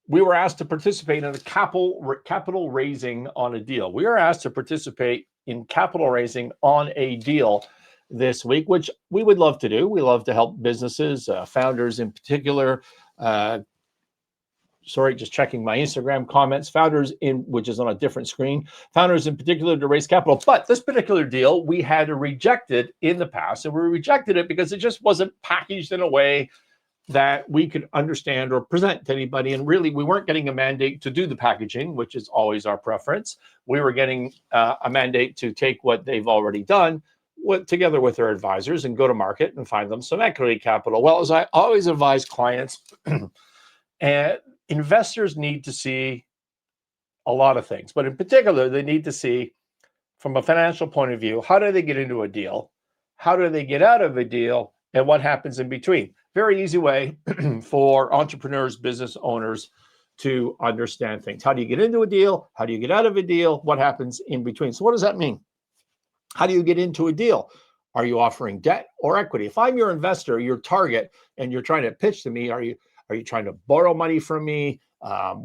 we were asked to participate in a capital raising on a deal. We were asked to participate in capital raising on a deal this week, which we would love to do. We love to help businesses, founders in particular. Sorry, just checking my Instagram comments. Founders in, which is on a different screen, founders in particular to raise capital. But this particular deal, we had rejected in the past, and we rejected it because it just wasn't packaged in a way that we could understand or present to anybody. And really, we weren't getting a mandate to do the packaging, which is always our preference. We were getting a mandate to take what they've already done together with their advisors and go to market and find them some equity capital. Well, as I always advise clients, and investors need to see a lot of things, but in particular, they need to see from a financial point of view, how do they get into a deal? How do they get out of a deal? And what happens in between? Very easy way for entrepreneurs, business owners to understand things. How do you get into a deal? How do you get out of a deal? What happens in between? So what does that mean? How do you get into a deal? Are you offering debt or equity? If I'm your investor, your target, and you're trying to pitch to me, are you trying to borrow money from me? Are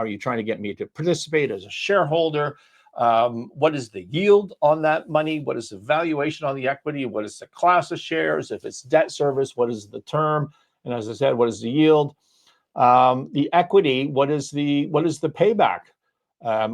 you trying to get me to participate as a shareholder? What is the yield on that money? What is the valuation on the equity? What is the class of shares? If it's debt service, what is the term? And as I said, what is the yield? The equity, what is the payback?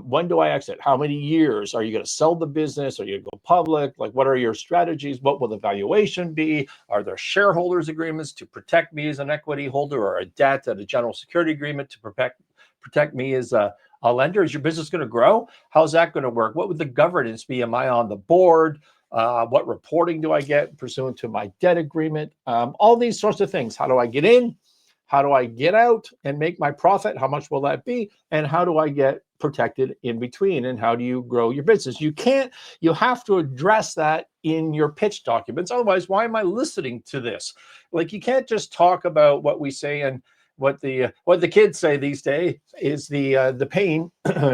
When do I exit? How many years? Are you going to sell the business? Are you going to go public? Like, what are your strategies? What will the valuation be? Are there shareholders agreements to protect me as an equity holder, or a debt and a general security agreement to protect me as a lender? Is your business going to grow? How's that going to work? What would the governance be? Am I on the board? What reporting do I get pursuant to my debt agreement? All these sorts of things. How do I get in? How do I get out and make my profit? How much will that be? And how do I get protected in between? And how do you grow your business? You have to address that in your pitch documents. Otherwise, why am I listening to this? Like, you can't just talk about what we say and what the kids say these days is the pain.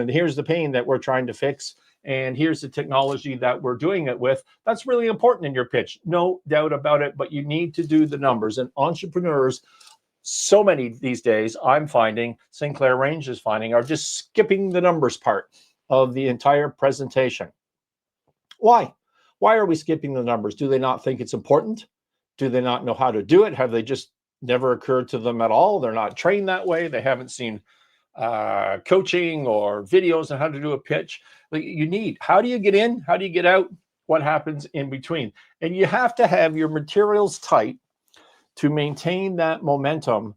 Here's the pain that we're trying to fix, and here's the technology that we're doing it with. That's really important in your pitch, no doubt about it. But you need to do the numbers. And entrepreneurs, so many these days, I'm finding, Sinclair Range is finding, are just skipping the numbers part of the entire presentation. Why? Why are we skipping the numbers? Do they not think it's important? Do they not know how to do it? Have they just never occurred to them at all? They're not trained that way. They haven't seen coaching or videos on how to do a pitch. Like, how do you get in? How do you get out? What happens in between? And you have to have your materials tight to maintain that momentum